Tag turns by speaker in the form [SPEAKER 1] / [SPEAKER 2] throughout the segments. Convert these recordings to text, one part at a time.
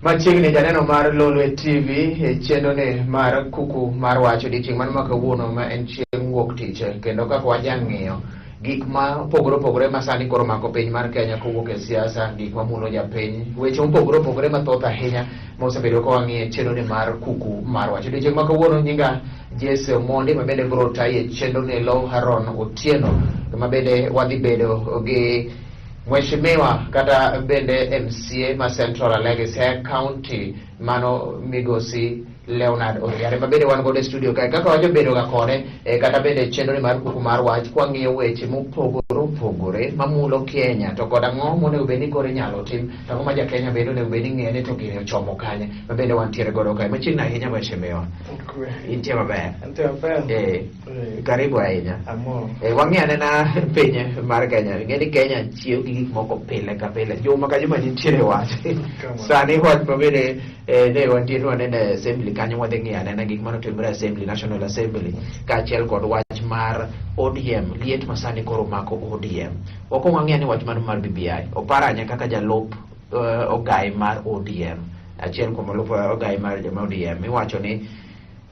[SPEAKER 1] Machiegni janeno mar Lolwe TV e chenro ne mar kuku mar wacho dichieng' mano ma kawuono ma en chieng' wuok tich kendo kaka wajang'iyo gik ma opogore masani koro mako piny mar Kenya kowuok e siasa, gik ma mulo japiny, weche mopogore mathoth ahinya ma osebedo ka wang'iyo e chenro ne mar kuku mar wacho dichieng' ma kawuono. Nyinga Jesse Omondi ma bende biro tayo e chenro ne Low Haron Otieno ma bende wadhi bedo gi Mheshimiwa kata bende MCA ma Central Legacy County mano Migosi Leonard Oriare ma bende wan godo e studio kae kaka wajo bedo ga kode kata bende chenro ni mar kuku mar wach kwang'iyo weche mopogore mamulo Kenya to kod ang'o monego bed ni koro inyalo tim to ang'o ma ja Kenya bende onego bed ni ng'e ni to gini ochomo kanye ma bende wantiere godo kae machiegni ahinya Mheshimiwa. Intie maber? Karibu ahinya. Wang'iyo anena piny mar Kenya, ng'e ni Kenya chiwo gi gik moko pile ka pile, juma ka juma nitiere wach sani wach ma bende ne wantiere wanene assembly kanyo wadhi ng'iyo anena gik manotimore assembly, National Assembly kaachiel kod wach mar ODM, liet masani koro mako ODM. Ok wang'iyo ni wach mar BBI oparanya kaka jalup ogai mar ODM, achiel kuom olup ogai mar ODM iwacho ni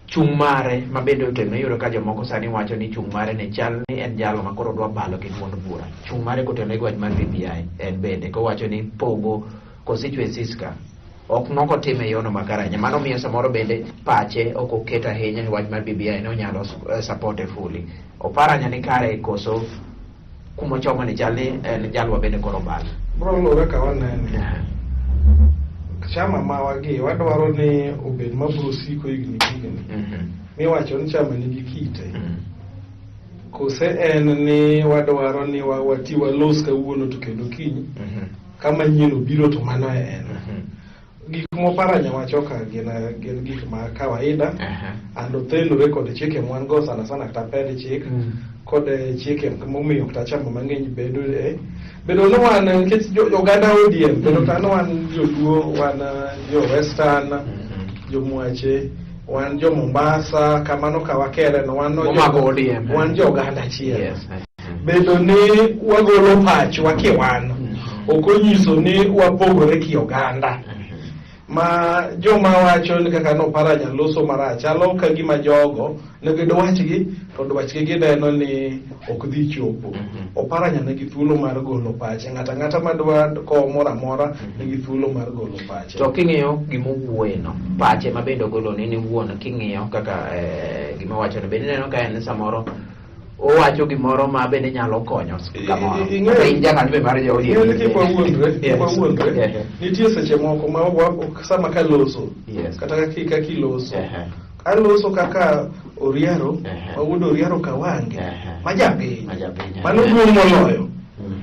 [SPEAKER 1] chung' mare ma bende otegno, iyudo ka jomoko sani wacho ni chung' mare ne chal ni en jalo ma koro dwa balo gi duond bura. Chung' mare kotenore gi wach mar BBI en bende kowacho ni pogo constituencies ka ok nokotime e yono makaranya, mano miyo samoro bende pache ok oket ahinya ni wach mar BBI ne onyalo support fully. Oparanya ni kare koso kumochomo ni chal ni en jalwa bende koro balo.
[SPEAKER 2] Bro lore ka wanene chama mawagi wadwaro ni obed mabro siko higni miwacho ni chama nigi kite kose en ni wadwaro ni wati walos kawuono to kendo kiny kama nyino biro to mano en gik moparanya wacho ka gin gik ma kawaida ando tenore kod chike mwan go sana kata ped chik kod chike momiyo kata chama mang'eny bedo no wan nikech joganda ODM bedo kano wan joduo, wan jo Western, jo Mwache, wan jo Mombasa, kamano kawakere no wan jo oganda achiel. Bedo ni wagolo pach wakiwan okonyiso ni wapogore ki oganda ma joma wacho ni kaka no paranya loso marach chalo ka gima jogo negido wachgi to wachgi gineno ni ok dhi chopo. Oparanya negi thuolo mar golo pache, ng'ata madwa ko mora negi thuolo mar golo pache.
[SPEAKER 1] To king'iyo gimowuoyeno pache ma bende ogolo ni wuon, king'iyo kaka gima wacho ne bende neno ka en samoro owacho gimoro ma bende nyalo konyo kamoro. Injakan be mar jodi.
[SPEAKER 2] Nitie seche moko ma sama ka loso kata kaka kiloso. Aloso kaka Oriaro, mawuod Oriaro Kawange, majapiny. Mano duong' moloyo.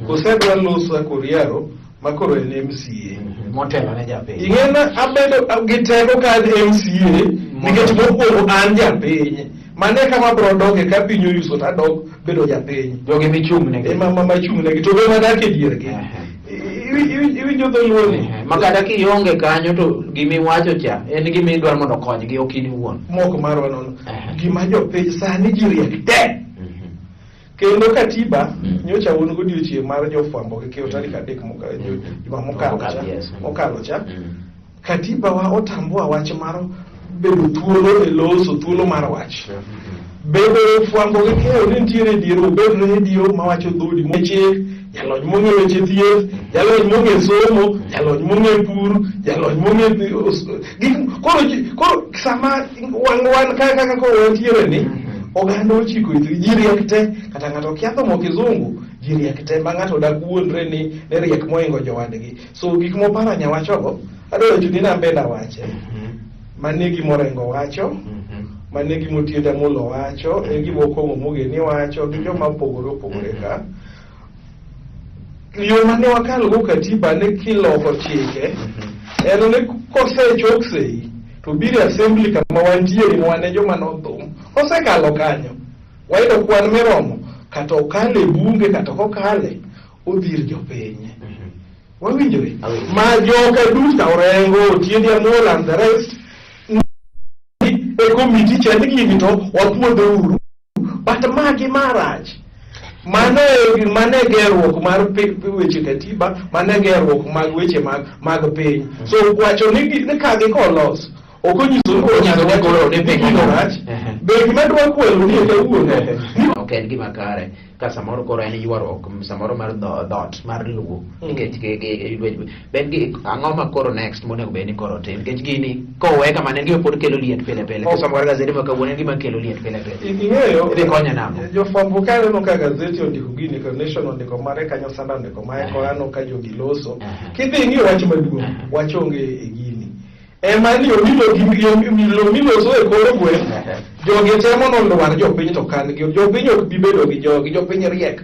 [SPEAKER 2] Kosedwa loso kaka Oriaro makoro en MCA.
[SPEAKER 1] Motelo ne japiny.
[SPEAKER 2] Ing'ena abedo gi teko ka MCA nikech mokwongo an japiny. Mane kama bro doge ka piny oyuso ta dog bedo japiny.
[SPEAKER 1] Jogi michung' ne.
[SPEAKER 2] Machung' ne to be madak e diergi. Iwinjo dholuoni.
[SPEAKER 1] Makata kionge kanyo to gimiwacho cha en gima idwaro mondo okonygi okini wuon.
[SPEAKER 2] Moko marwa nono. Gima jopiny sani ji riek te. Kendo katiba nyocha wuon godiochieng' mar jofwambo gi keyo tarik 3 juma mokalo cha. Katiba wa otambua wach mar bedo thuolo e loso, thuolo mar wach. Bedo fwambo gi keyo ni nitiere diero bed radio mawacho dhodi mochik, jalony mong'e weche thieth, jalony mong'e somo, jalony mong'e pur, jalony mong'e koro sama wan kaka ko wantiere ni oganda ochiko ji riek te, kata ng'ato kiadho mo kizungu ji riek te ma ng'ato dak wuondre ni riek moingo jowadgi. So gik moparanya wachogo adwaro chuni na mbeda wache manegi morengo wacho manegi motienda mulo wacho e gimo kongo mogeni wacho gi joma opogore ka yo mane wakalo go katiba ne kiloko chike en ne kosechok sei to biro assembly kama wantiere mwane joma nodhum osekalo kanyo wayudo kwan meromo kata okale bunge kata okale odhir jopiny. Wawinjore ma joka duta orengo tiende amola and the rest e committee chandigi to wapuodho uru but magi marach mane gerruok mar weche katiba, mane gerruok mag weche mag piny. So wacho ni ka gikolos okonyiso be gima dwa kwelo ni kawuono
[SPEAKER 1] ok en gima kare ka samoro koro en ywaruok samoro mar dot mar luwo nikech ben gi ang'o ma koro next monego bed ni koro tim nikech gini kowe kama ne gi pod kelo liet pile pile ka samoro gazeti ma kawuono en gima kelo liet pile pile
[SPEAKER 2] ing'eyo
[SPEAKER 1] idhi konya namo
[SPEAKER 2] jofwambo ka neno ka gazeti ondiko gini ka Nation ondiko mare kanyo Sanda ondiko mare ko ano ka jogi loso kidhi ing'iyo wach maduong' wach onge e gini ema ni miloso e koro gweng' jogi temo nolwar jopiny to kan gi jopiny ok bi bedo gi jogi jopiny riek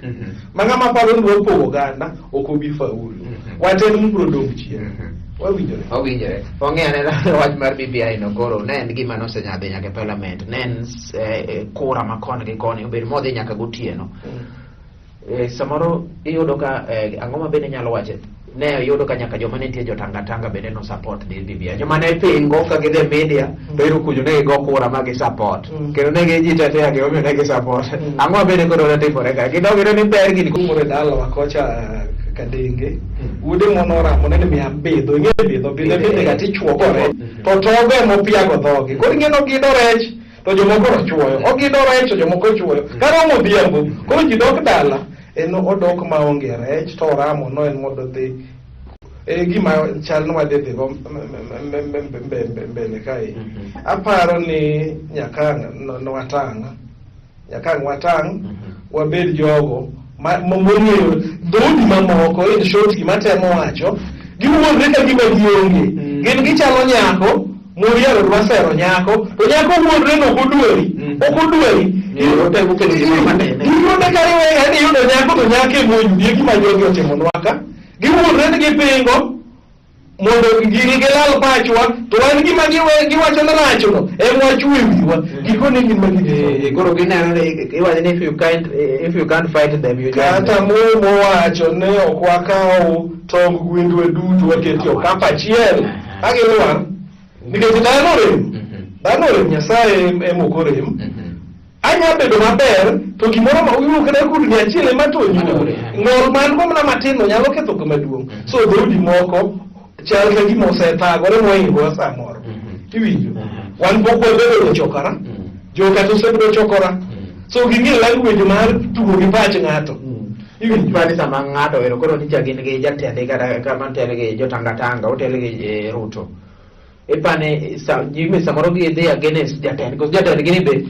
[SPEAKER 2] ma ng'ama paro ni wapogo oganda ok obi faulu waten mbro dong chien
[SPEAKER 1] owinjore ong'ere wach mar BBI no koro ne en gima nosenyadhi nyaka e parliament ne en kura ma koni gi koni obed modhi nyaka gotieno samoro iyudo ka ang'o ma bende nyalo wache ne yudo ka nyaka joma nitie jotanga bende no support BBI joma ne pingo ka gidhe media to iru kujo ne go kura ma gi support kendo ne gi jitetea ge omiyo ne gi support ang'o bende koro ne timore ka gidogire ni ber gini
[SPEAKER 2] kumore dala wakocha kadenge ude monora monene mi abedho ing'e bidho ga tichwogore to tobe mopiago dhogi koro ing'eno gido rech to jomoko rochwoyo ogido rech to jomoko chwoyo karomo dhiambo koro ji dok dala en odok maonge rech to oramo no en mondo dhi gima chal no wadhi go mbele kae aparo ni Nyakang watang wabed jogo mong'eyo dhoudi mamoko in short gima temo wacho giwuondre ka gima gionge gin gichalo nyako Murielo dwasero nyako to nyako wuondre no okodweri yudo ka yudo nyako to nyake monjie gima jogi otimonwaka giwuondre ni gipingo mondo gilal pachwa to wan gima giwacho na rachono wachu e wiwa gikone gin magidhi
[SPEAKER 1] koro gineno iwacho ni if you can't fight them you
[SPEAKER 2] kata mowacho ne ok wakawo tong gwendwe duto waketi okapa achiel agilwar nikech dhano rem Nyasaye emoko rem anya bedo maber to gimoro ma uyudo kada kudni achiel ema tonyo ng'ol man go mana matin nyalo ketho gima duong' so dhoudi moko chal ka gima osethagore mohingo samoro iwinjo wan pok wabedo chokora joka to osebedo chokora so ging'e language mar tugo gi pach ng'ato
[SPEAKER 1] Bani sama ng'ato ero koro ni jagin gi jatende kata kama tele gi jotanga otele gi Ruto ipane jime samoro gi idhi against jatend because jatend gini be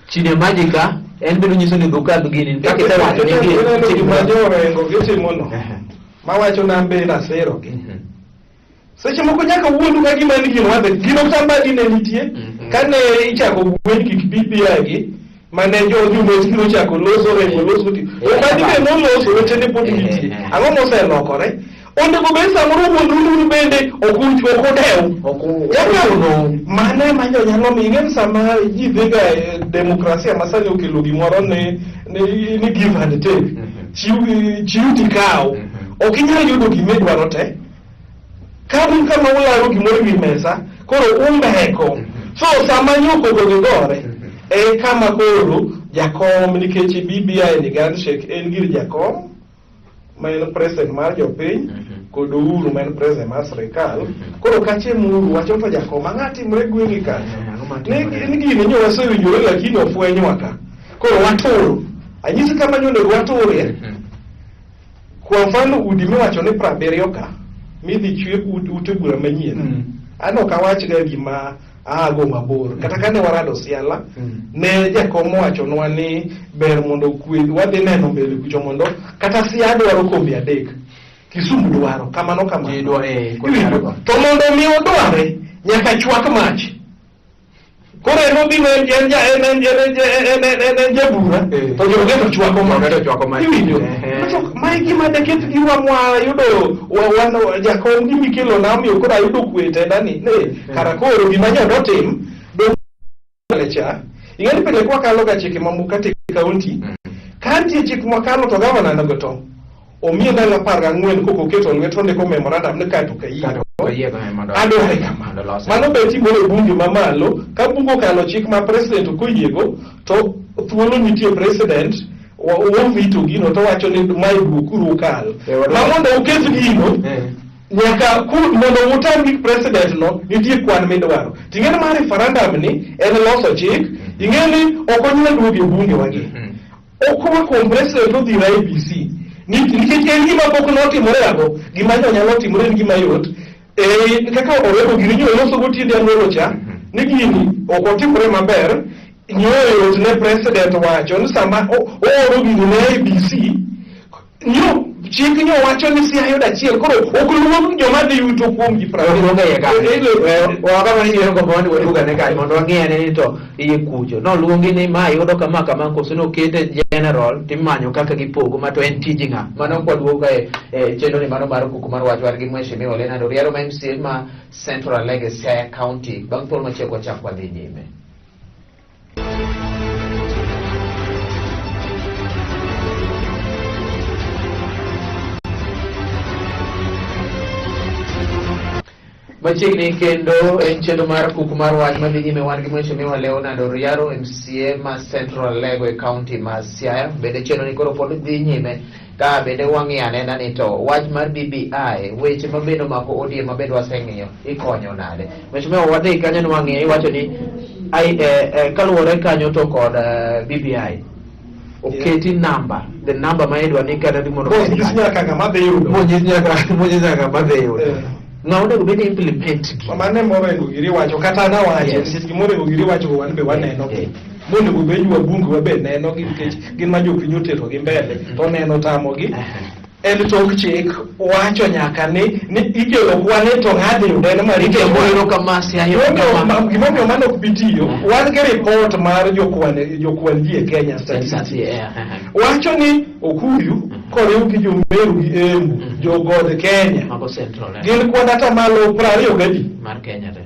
[SPEAKER 1] chine majika en bedo nyiso ni dukad gini kaka isewacho ni
[SPEAKER 2] gini majorengo gitimono mawacho nambe na sero gi seche moko nyaka wuondu ka gima ni gino wadhe gino sambadi ne nitie kane ichako gwen kik BBI gi mane jo chako loso ti o madi be no loso weche ne pod nitie ang'o moselokore onde go be samoro wuondu bende okundew yakano mane manyo nyalo mi ng'en sama ji dhiga demokrasia masani okelo gimoro ni give and take chiu tikao okinyal yudo gimedwaro te kabu kama ularo gimoro wi mesa koro umbeko so sama nyoko go gore kama koro jakom nikech BBI ni handshake en gir jakom ma en president mar jopiny kod Uhuru ma en president mar sirikal koro kache Uhuru wacho to jakom ang'ati mre gweng'i ka ni gini nyo wasewinjore lakini ofwenywa ka koro waturo anyisi kama nyonego wature kwa mfano udi miwacho ni 70 ka midhi chwe ute bura manyien ano kawach ga gima ago mabor kata kane warado siala ne jakom wacho nwa ni ber mondo kwed wadhi neno mbele kucho mondo kata siya dwaro kombi adek Kisumu dwaro kamano to mondo mi odware nyaka chwak mach koro eno bi en jabura to joge to chwako mach mai gima deket giwa mwa yudo wan jakom gimi kelo nami koro ayudo kwete ndani ne kara koro gima nyodo tim do lecha ingeni pele kwa kalo ga chike mamukate county kanti chike mwakalo to governor na goto omiye ndalo 14 koko keto lweto ndiko memorandum ne kato kayi adore kamano mano beti bolo bunge mamalo ka bungo kalo chik ma president koyiego to thuolo nitie president wavito gino to wacho ni mai dukuru kal ma mondo uket gino nyaka mondo utam gi president no nitie kwan midwaro ting'eni mar referendum ni en loso chik ing'eni okonyal duogi bunge wagi okowa kuom president odhi na ABC nikech en gima pok notimore ago gima nyalo timore ni gima yot kaka orego gini nyo loso gotiende anwelo cha ni gini okotimore maber nyoyo ne president wacho ni sama ooro gini ne ABC nyo chik nyo wacho ni si ayuda chiel koro okuluong joma dhi yuto kuom gi
[SPEAKER 1] wakama ni yoko mwani wetuga ne kai mondo wangia ni to iye kucho no luongi ni ma yudo kama koso no kete general timanyo kaka gipogo ma to en tiji nga mano kwa duoga chendo ni mano maro kuku maro wacho wargi mweshimiwa Leonard Oriaro ma MCA ma Central Legacy County bang polo macheko chakwa dhi nyime. Machiegni kendo en chenro mar kuku mar wach madhi nyime wan gi Mheshimiwa Leonard Oriaro MCA ma Central Legacy County ma Siaya bende chenro ni koro pod dhi nyime ka bende wang'iyo anena ni to wach mar BBI weche mabedo mako ODM mabedo waseng'iyo ikonyo nade Mheshimiwa wadhi kanyo ni wang'iyo iwacho ni kaluwore kanyo to kod BBI oketi number the number ma idwa ni kata mondo
[SPEAKER 2] monyis nyaka kama dhi yudo
[SPEAKER 1] monyis nyaka kama dhi yudo ng'aunde go bende implement
[SPEAKER 2] mane morego giri wacho kata na wacho nikech gimorego giri wacho wan be waneno mondo go beju wabungu wabe neno gi nikech gin ma jopiny otero gi mbele to neno tamo gi en tok chik wacho nyaka ni ikelo kwane to ng'ade yude ma rike
[SPEAKER 1] moyo kama Siaya
[SPEAKER 2] gimomiyo mano ok bitiyo wan gi report mar jokwan ji e Kenya Statistics wacho ni Okuyu koriw gi Jomeru gi Embu jogod Kenya gin kwan ata malo 20 gadi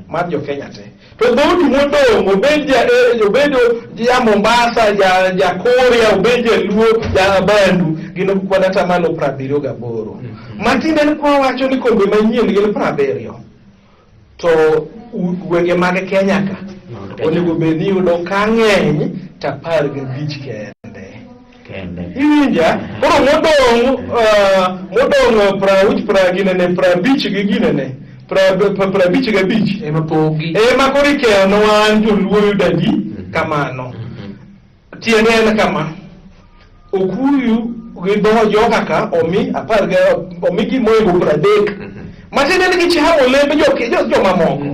[SPEAKER 2] mar jo Kenya te to dhodi modong obedo ja Mombasa ja Korea obedo Luo ja Bandu gin kwan ata malo 78 matinde ni kwa wacho ni kombe manyien gin 70 to gwenge mag Kenya ka onego bed ni yudo ka ng'eny ta 15 kende iwinja koro modong prabich gi ginene prabich gi bich ema koro ikeno wan joluo yudadi kamano tiende en kama Okuyu gi dho joka ka omi gimoego 30 matinde ni gichamo olembe jomamoko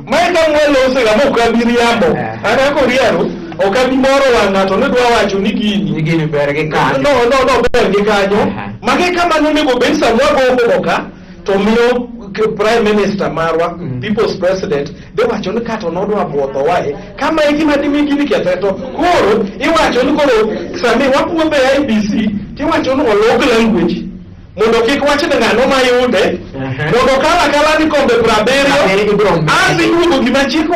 [SPEAKER 2] mae ka mwelose ga mokabiriambo anako riero okabi moro wang'ato ne dwa wacho ni gini
[SPEAKER 1] ber gi kanyo
[SPEAKER 2] no ber gi kanyo mage kama nonego bed samwa ka to miyo prime minister marwa people's president de wacho ni kato nodwa bwotho wae kama gima dimi gini keteto koro iwacho ni koro sami wapuo be IBC tiwacho ni olok language mondo kik wach ni ng'ano mayude mondo kala ni kombe 70 asi yugo gima chik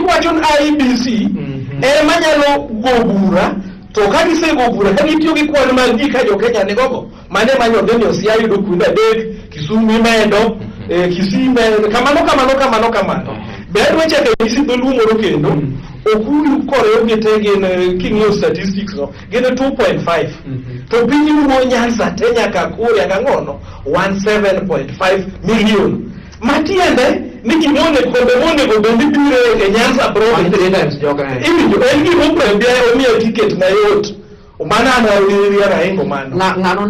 [SPEAKER 2] wacho ni IBC ema nyalo go bura to ka gisego bura ka gitiyo gi kwan mar ji ka jo Kenya ni gogo mane manyo deni Siaya yudo kuonde 3 Kisumu medo Kisii kamano ber weche ka isi dholuo moro kendo Okuyu kore gite gin king'io statistics no gin 2.5 to piny Luo Nyanza te nyaka Kuria ka ng'ono 17.5 million matiende ni gimone go bendi bire e Nyanza province iwinjo en gimo prembia omiyo ticket na yot umana na uriria hingo mano
[SPEAKER 1] ng'ano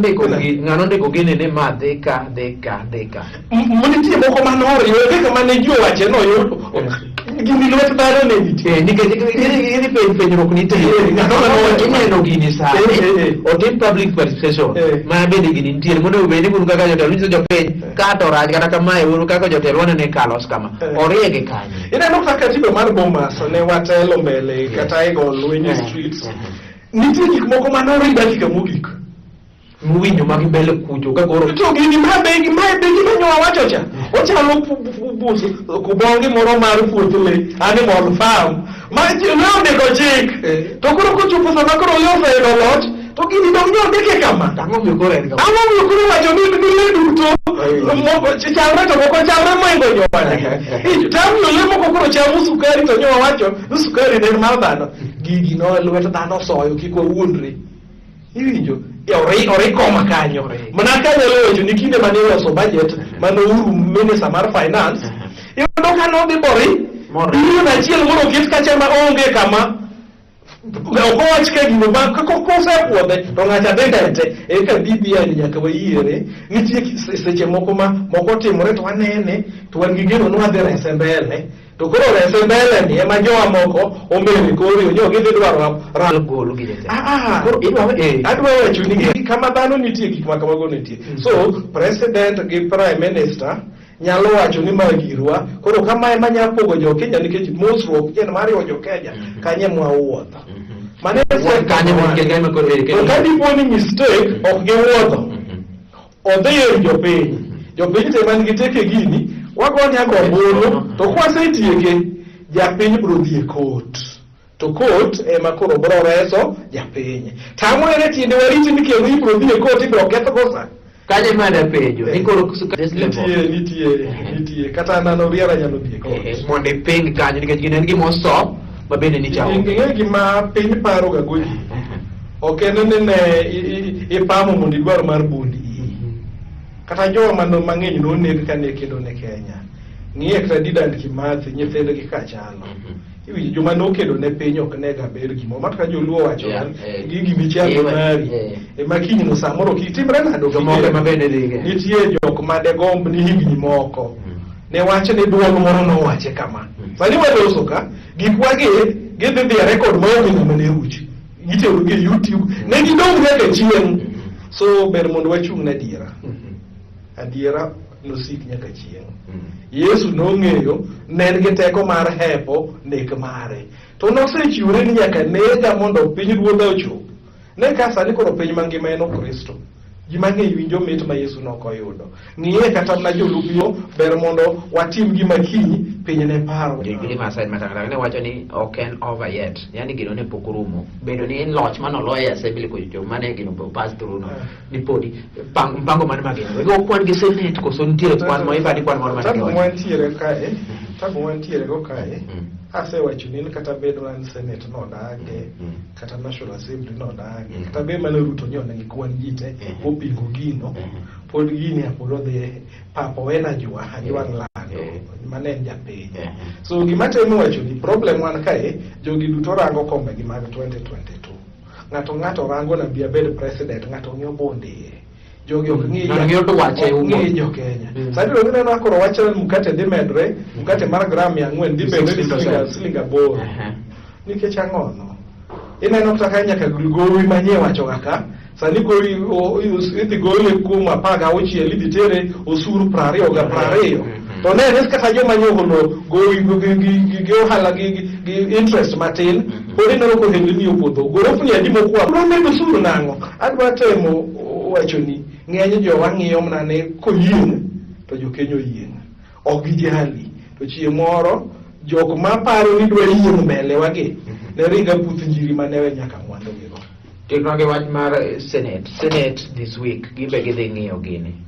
[SPEAKER 1] ndiko gini ni ma dhika
[SPEAKER 2] munitie moko manore yoge kama ne jo wache no yot gini lwet dhano ne nitie
[SPEAKER 1] nikech penjruok nitie ng'ano gini sa otim public participation ma bende gini nitie mondo bende kun kaka jotelo nyiso jopiny kata orach kata kamae uru kaka jotelo wanene kalos kama oriege kanyo
[SPEAKER 2] ineno kaka tibe mar Bomas ne watelo mbele kata ego Lwenye streets nitie gik moko manore dakika mogik
[SPEAKER 1] muwinjo mag mbele kucho ka koro
[SPEAKER 2] to gini mae be gima wacho cha ochalo buso kubongi moro mar puothle animal farm ma ji ndiko chik to koro kuchupo sama koro yosa eno lot to gini dong nyondike kama
[SPEAKER 1] ang'o miyo koro
[SPEAKER 2] wacho ni duto moko chichamre to moko chamre moingo nyowane tam yole moko koro chamu sukari to nyowa wacho ni sukari ne mar dhano gigi no lwet dhano soyo kik wawuondre iwinjo ore koma kanyo mana kanyalo wacho ni kinde mane loso budget mane Uhuru minister mar finance iyudo ka nodhi bilion achiel moro oket kacha ma onge kama okowach ka gino ba kosepuodhe to ng'acha bendete eka BBI nyaka wayiere nitie seche moko moko timore to wanene to wan gi geno nwadhi rese mbele to koro rese mbele ni ema jowa moko omere kori onyo gidhi dwaro
[SPEAKER 1] golo gi jete
[SPEAKER 2] adwa wacho ni kama dhano nitie gik ma kamago nitie so president gi prime minister nyalo wacho ni ma girwa koro kama ema nyalo pogo jo Kenya nikech mosruok yen mariwo jo Kenya kanye mwawuotho mane kadipo ni mistake ok giwuotho odhi ir jopiny te man gi teke gini wagonya gombulu to kwasetieke japiny bro dhi e court to court ema koro bro reso japiny tamore tiende wariti ni kendo ibro dhi e court ibro ketho kosa
[SPEAKER 1] kaje mana penjo ni koro
[SPEAKER 2] nitie kata nano riera nyalo dhi e court
[SPEAKER 1] monde ping kanyo nikech ginen gimo stop ma bende ni chao
[SPEAKER 2] ing'e gima piny paro ga goji ok en ne ipamo mondo idwar mar bundi kata jowa mang'eny noneg kane kedo ne Kenya ng'iye kata Dedan Kimathi nyithindgi kachalo iwinjo joma nokedo ne piny ok nega ber gimo mat ka joluo wacho gigi michalo mari ema kinyno samoro kitimre nado
[SPEAKER 1] jomoke ma bende dige
[SPEAKER 2] nitie jok ma de gomb ni higni moko ne wach ni duol moro nowache kama sani waloso ka gik wagi gidhi dhi record maonge ng'ama ne ruchi gitero gi YouTube ne gidong nyaka chieng' so ber mondo wachung' na adiera nosik nyaka chieng' Yesu nong'eyo ne en gi teko mar hepo nek mare to nosechiwore ni nyaka nega mondo piny ruodha ochop ne ka sani koro piny mangima en Kristo ji mang'eny winjo mit ma Yesu nokoyudo ng'iye kata na jolupio ber mondo watim gima kiny piny ne paro
[SPEAKER 1] gili masai matangala ne wacho ni oken over yet yani gino ne pok rumo bedo ni loch manoloye assembly ko jo mane gino pass through no ni podi mpango mane mageno go kwan gi senate ko son tiere kwan mo ifadi kwan moro mane
[SPEAKER 2] tabu wantiere go kae ase wacho ni kata bedo an senate no dage kata national assembly no dage kata be mane Ruto nyone gi kwan jite opingo gino pod gini apolo de papo wena jua lando mane japiny so gima temo wacho ni problem wan kae jogi duto rango kombe gi mag 2022 ng'ato rango na bia bed president ng'ato ng'iyo bonde jogi ok ng'iyo
[SPEAKER 1] to wache
[SPEAKER 2] ng'iyo jo Kenya sadi lo neno akoro wacho mkate dhi medre mkate mar gram 400 dhi bedo siling 8 nikech ang'ono ineno kaka nyaka gowi manye wacho kaka sani gowi idhi gole kuma paga auchiel idhi tere osuru 20 to ne res kata joma nyogolo gowi gi ohala gi interest matin podi neno ko hendni opodho gorofu ni adi mokwa no medo osuru nang'o adwa temo wacho ni ng'eny jowa ng'iyo mnane koyieng to jokenyo yieng ok gijali to chieng' moro jok maparo ni dwa yieng mbele wagi ne ringa puth njiri manewe nyaka mwandu gigo
[SPEAKER 1] tiknoge wach mar senate this week gibe gidhi ng'iyo gini